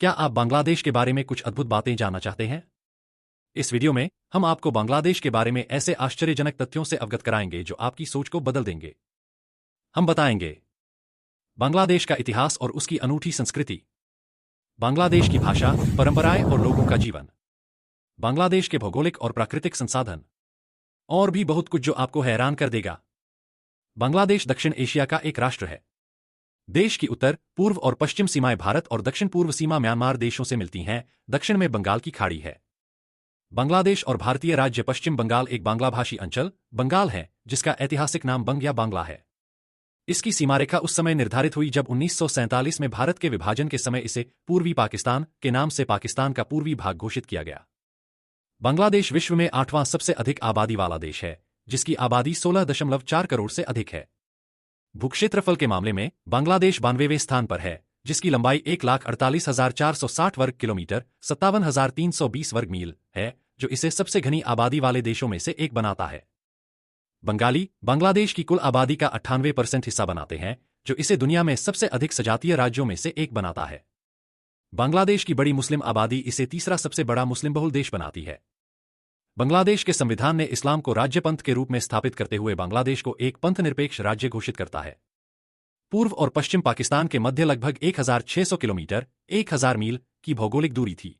क्या आप बांग्लादेश के बारे में कुछ अद्भुत बातें जानना चाहते हैं? इस वीडियो में हम आपको बांग्लादेश के बारे में ऐसे आश्चर्यजनक तथ्यों से अवगत कराएंगे जो आपकी सोच को बदल देंगे। हम बताएंगे बांग्लादेश का इतिहास और उसकी अनूठी संस्कृति, बांग्लादेश की भाषा, परंपराएं और लोगों का जीवन, बांग्लादेश के भौगोलिक और प्राकृतिक संसाधन, और भी बहुत कुछ जो आपको हैरान कर देगा। बांग्लादेश दक्षिण एशिया का एक राष्ट्र है। देश की उत्तर, पूर्व और पश्चिम सीमाएं भारत और दक्षिण पूर्व सीमा म्यांमार देशों से मिलती हैं। दक्षिण में बंगाल की खाड़ी है। बांग्लादेश और भारतीय राज्य पश्चिम बंगाल एक बांग्ला भाषी अंचल बंगाल है, जिसका ऐतिहासिक नाम बंग या बांग्ला है। इसकी सीमारेखा उस समय निर्धारित हुई जब 1947 में भारत के विभाजन के समय इसे पूर्वी पाकिस्तान के नाम से पाकिस्तान का पूर्वी भाग घोषित किया गया। बांग्लादेश विश्व में 8वां सबसे अधिक आबादी वाला देश है, जिसकी आबादी 16.4 करोड़ से अधिक है। भूक्षेत्रफल के मामले में बांग्लादेश 92वें स्थान पर है, जिसकी लंबाई 1,48,460 वर्ग किलोमीटर 57,320 वर्ग मील है, जो इसे सबसे घनी आबादी वाले देशों में से एक बनाता है। बंगाली बांग्लादेश की कुल आबादी का 98% हिस्सा बनाते हैं, जो इसे दुनिया में सबसे अधिक सजातीय राज्यों में से एक बनाता है। बांग्लादेश की बड़ी मुस्लिम आबादी इसे तीसरा सबसे बड़ा मुस्लिम बहुल देश बनाती है। बांग्लादेश के संविधान ने इस्लाम को राज्यपंथ के रूप में स्थापित करते हुए बांग्लादेश को एक पंथ निरपेक्ष राज्य घोषित करता है। पूर्व और पश्चिम पाकिस्तान के मध्य लगभग 1,600 किलोमीटर 1,000 मील की भौगोलिक दूरी थी।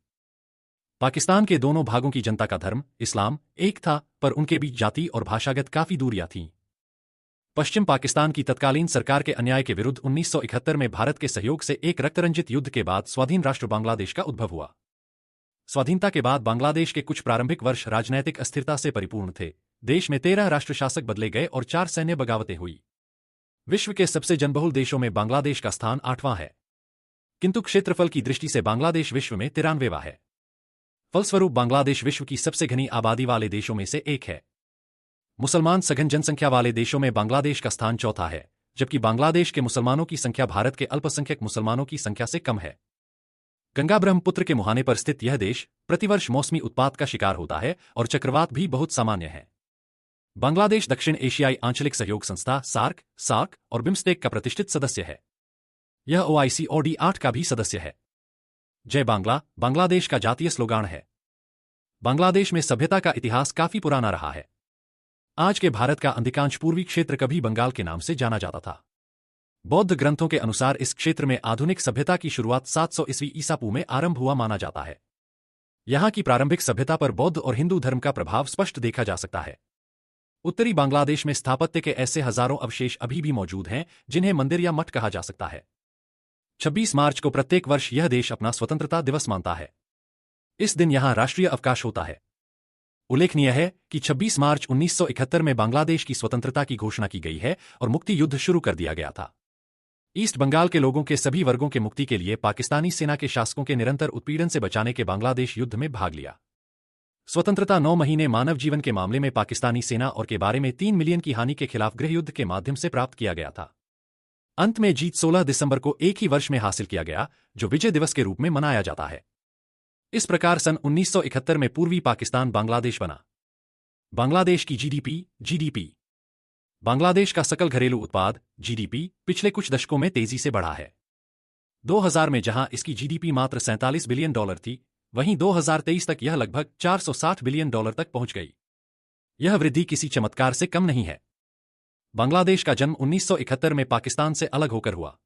पाकिस्तान के दोनों भागों की जनता का धर्म इस्लाम एक था, पर उनके बीच जाति और भाषागत काफी दूरियां थीं। पश्चिम पाकिस्तान की तत्कालीन सरकार के अन्याय के विरुद्ध 1971 में भारत के सहयोग से एक रक्तरंजित युद्ध के बाद स्वाधीन राष्ट्र बांग्लादेश का उद्भव हुआ। स्वाधीनता के बाद बांग्लादेश के कुछ प्रारंभिक वर्ष राजनैतिक अस्थिरता से परिपूर्ण थे। देश में 13 राष्ट्रशासक बदले गए और 4 सैन्य बगावतें हुई। विश्व के सबसे जनबहुल देशों में बांग्लादेश का स्थान 8वां है, किंतु क्षेत्रफल की दृष्टि से बांग्लादेश विश्व में 93वां है। फलस्वरूप बांग्लादेश विश्व की सबसे घनी आबादी वाले देशों में से एक है। मुसलमान सघन जनसंख्या वाले देशों में बांग्लादेश का स्थान चौथा है, जबकि बांग्लादेश के मुसलमानों की संख्या भारत के अल्पसंख्यक मुसलमानों की संख्या से कम है। गंगा ब्रह्मपुत्र के मुहाने पर स्थित यह देश प्रतिवर्ष मौसमी उत्पात का शिकार होता है और चक्रवात भी बहुत सामान्य है। बांग्लादेश दक्षिण एशियाई आंचलिक सहयोग संस्था सार्क और बिम्स्टेक का प्रतिष्ठित सदस्य है। यह OIC OD8 का भी सदस्य है। जय बांग्ला बांग्लादेश का जातीय स्लोगान है। बांग्लादेश में सभ्यता का इतिहास काफी पुराना रहा है। आज के भारत का अधिकांश पूर्वी क्षेत्र कभी बंगाल के नाम से जाना जाता था। बौद्ध ग्रंथों के अनुसार इस क्षेत्र में आधुनिक सभ्यता की शुरुआत 700 ईस्वी ईसा पूर्व में आरंभ हुआ माना जाता है। यहां की प्रारंभिक सभ्यता पर बौद्ध और हिंदू धर्म का प्रभाव स्पष्ट देखा जा सकता है। उत्तरी बांग्लादेश में स्थापत्य के ऐसे हजारों अवशेष अभी भी मौजूद हैं, जिन्हें मंदिर या मठ कहा जा सकता है। 26 मार्च को प्रत्येक वर्ष यह देश अपना स्वतंत्रता दिवस मानता है। इस दिन यहां राष्ट्रीय अवकाश होता है। उल्लेखनीय है कि 26 मार्च 1971 में बांग्लादेश की स्वतंत्रता की घोषणा की गई है और मुक्ति युद्ध शुरू कर दिया गया था। ईस्ट बंगाल के लोगों के सभी वर्गों के मुक्ति के लिए पाकिस्तानी सेना के शासकों के निरंतर उत्पीड़न से बचाने के बांग्लादेश युद्ध में भाग लिया। स्वतंत्रता 9 महीने मानव जीवन के मामले में पाकिस्तानी सेना और के बारे में 3 मिलियन की हानि के खिलाफ गृह युद्ध के माध्यम से प्राप्त किया गया था। अंत में जीत 16 दिसंबर को एक ही वर्ष में हासिल किया गया, जो विजय दिवस के रूप में मनाया जाता है। इस प्रकार सन 1971 में पूर्वी पाकिस्तान बांग्लादेश बना। बांग्लादेश की जीडीपी बांग्लादेश का सकल घरेलू उत्पाद GDP पिछले कुछ दशकों में तेजी से बढ़ा है। 2000 में जहां इसकी GDP मात्र $47 बिलियन थी, वहीं 2023 तक यह लगभग $460 बिलियन तक पहुंच गई। यह वृद्धि किसी चमत्कार से कम नहीं है। बांग्लादेश का जन्म 1971 में पाकिस्तान से अलग होकर हुआ।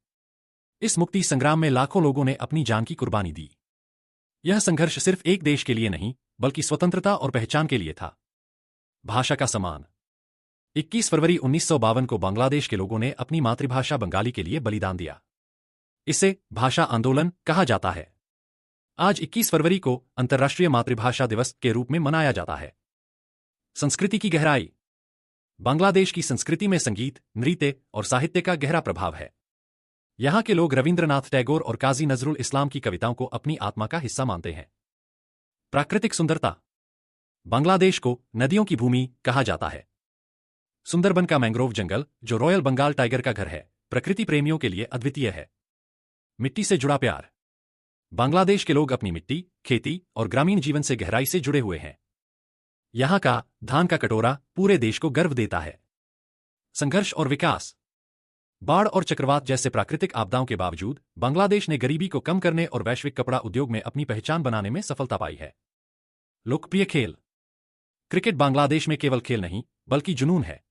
इस मुक्ति संग्राम में लाखों लोगों ने अपनी जान की कुर्बानी दी। यह संघर्ष सिर्फ एक देश के लिए नहीं, बल्कि स्वतंत्रता और पहचान के लिए था। भाषा का सम्मान। 21 फरवरी 1952 को बांग्लादेश के लोगों ने अपनी मातृभाषा बंगाली के लिए बलिदान दिया। इसे भाषा आंदोलन कहा जाता है। आज 21 फरवरी को अंतर्राष्ट्रीय मातृभाषा दिवस के रूप में मनाया जाता है। संस्कृति की गहराई। बांग्लादेश की संस्कृति में संगीत, नृत्य और साहित्य का गहरा प्रभाव है। यहां के लोग रविंद्रनाथ टैगोर और काजी नजरुल इस्लाम की कविताओं को अपनी आत्मा का हिस्सा मानते हैं। प्राकृतिक सुंदरता। बांग्लादेश को नदियों की भूमि कहा जाता है। सुंदरबन का मैंग्रोव जंगल, जो रॉयल बंगाल टाइगर का घर है, प्रकृति प्रेमियों के लिए अद्वितीय है। मिट्टी से जुड़ा प्यार। बांग्लादेश के लोग अपनी मिट्टी, खेती और ग्रामीण जीवन से गहराई से जुड़े हुए हैं। यहां का धान का कटोरा पूरे देश को गर्व देता है। संघर्ष और विकास। बाढ़ और चक्रवात जैसे प्राकृतिक आपदाओं के बावजूद बांग्लादेश ने गरीबी को कम करने और वैश्विक कपड़ा उद्योग में अपनी पहचान बनाने में सफलता पाई है। लोकप्रिय खेल। क्रिकेट बांग्लादेश में केवल खेल नहीं बल्कि जुनून है।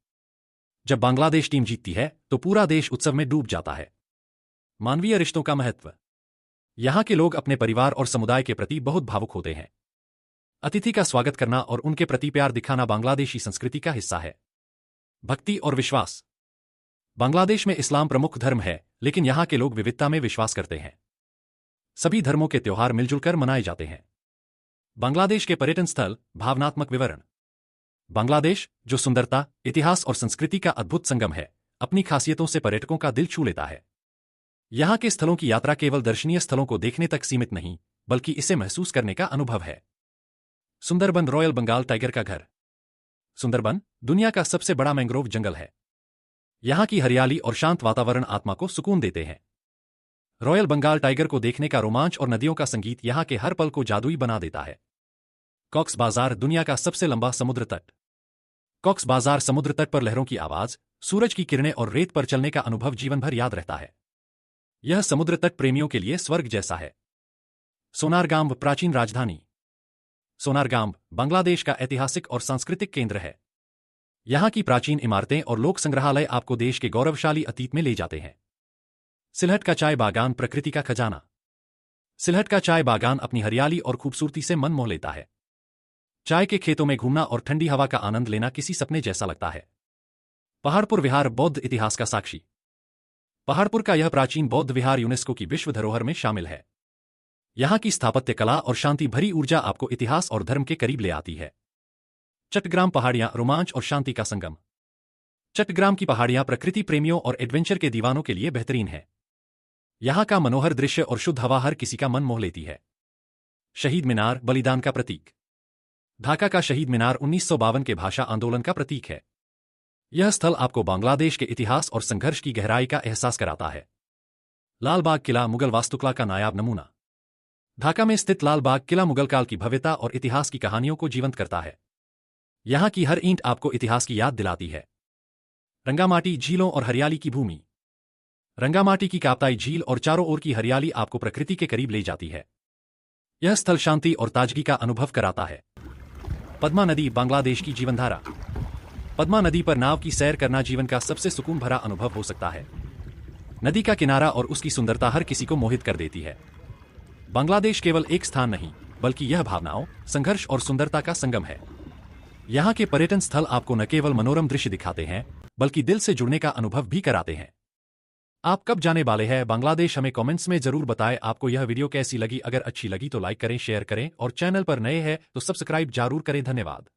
जब बांग्लादेश टीम जीतती है तो पूरा देश उत्सव में डूब जाता है। मानवीय रिश्तों का महत्व। यहां के लोग अपने परिवार और समुदाय के प्रति बहुत भावुक होते हैं। अतिथि का स्वागत करना और उनके प्रति प्यार दिखाना बांग्लादेशी संस्कृति का हिस्सा है। भक्ति और विश्वास। बांग्लादेश में इस्लाम प्रमुख धर्म है, लेकिन यहां के लोग विविधता में विश्वास करते हैं। सभी धर्मों के त्योहार मिलजुल कर मनाए जाते हैं। बांग्लादेश के पर्यटन स्थल। भावनात्मक विवरण। बांग्लादेश, जो सुंदरता, इतिहास और संस्कृति का अद्भुत संगम है, अपनी खासियतों से पर्यटकों का दिल छू लेता है। यहां के स्थलों की यात्रा केवल दर्शनीय स्थलों को देखने तक सीमित नहीं, बल्कि इसे महसूस करने का अनुभव है। सुंदरबन रॉयल बंगाल टाइगर का घर। सुंदरबन दुनिया का सबसे बड़ा मैंग्रोव जंगल है। यहां की हरियाली और शांत वातावरण आत्मा को सुकून देते हैं। रॉयल बंगाल टाइगर को देखने का रोमांच और नदियों का संगीत यहां के हर पल को जादुई बना देता है। कॉक्स बाजार दुनिया का सबसे लंबा समुद्र तट। कॉक्स बाजार समुद्र तट पर लहरों की आवाज, सूरज की किरणें और रेत पर चलने का अनुभव जीवन भर याद रहता है। यह समुद्र तट प्रेमियों के लिए स्वर्ग जैसा है। सोनारगाम प्राचीन राजधानी। सोनारगाम बांग्लादेश का ऐतिहासिक और सांस्कृतिक केंद्र है। यहां की प्राचीन इमारतें और लोक संग्रहालय आपको देश के गौरवशाली अतीत में ले जाते हैं। सिलहट का चाय बागान प्रकृति का खजाना। सिलहट का चाय बागान अपनी हरियाली और खूबसूरती से मन मोह लेता है। चाय के खेतों में घूमना और ठंडी हवा का आनंद लेना किसी सपने जैसा लगता है। पहाड़पुर विहार बौद्ध इतिहास का साक्षी। पहाड़पुर का यह प्राचीन बौद्ध विहार यूनेस्को की विश्व धरोहर में शामिल है। यहां की स्थापत्य कला और शांति भरी ऊर्जा आपको इतिहास और धर्म के करीब ले आती है। चट्टग्राम पहाड़ियां रोमांच और शांति का संगम। चट्टग्राम की पहाड़ियां प्रकृति प्रेमियों और एडवेंचर के दीवानों के लिए बेहतरीन है। यहां का मनोहर दृश्य और शुद्ध हवा हर किसी का मन मोह लेती है। शहीद मीनार बलिदान का प्रतीक। ढाका का शहीद मीनार 1952 के भाषा आंदोलन का प्रतीक है। यह स्थल आपको बांग्लादेश के इतिहास और संघर्ष की गहराई का एहसास कराता है। लाल बाग किला मुगल वास्तुकला का नायाब नमूना। ढाका में स्थित लाल बाग किला मुगल काल की भव्यता और इतिहास की कहानियों को जीवंत करता है। यहां की हर ईंट आपको इतिहास की याद दिलाती है। रंगामाटी झीलों और हरियाली की भूमि। रंगामाटी की काप्ताई झील और चारों ओर की हरियाली आपको प्रकृति के करीब ले जाती है। यह स्थल शांति और ताजगी का अनुभव कराता है। पद्मा नदी बांग्लादेश की जीवनधारा। पद्मा नदी पर नाव की सैर करना जीवन का सबसे सुकून भरा अनुभव हो सकता है। नदी का किनारा और उसकी सुंदरता हर किसी को मोहित कर देती है। बांग्लादेश केवल एक स्थान नहीं, बल्कि यह भावनाओं, संघर्ष और सुंदरता का संगम है। यहां के पर्यटन स्थल आपको न केवल मनोरम दृश्य दिखाते हैं, बल्कि दिल से जुड़ने का अनुभव भी कराते हैं। आप कब जाने वाले हैं बांग्लादेश? हमें कमेंट्स में जरूर बताएं। आपको यह वीडियो कैसी लगी? अगर अच्छी लगी तो लाइक करें, शेयर करें और चैनल पर नए हैं तो सब्सक्राइब जरूर करें। धन्यवाद।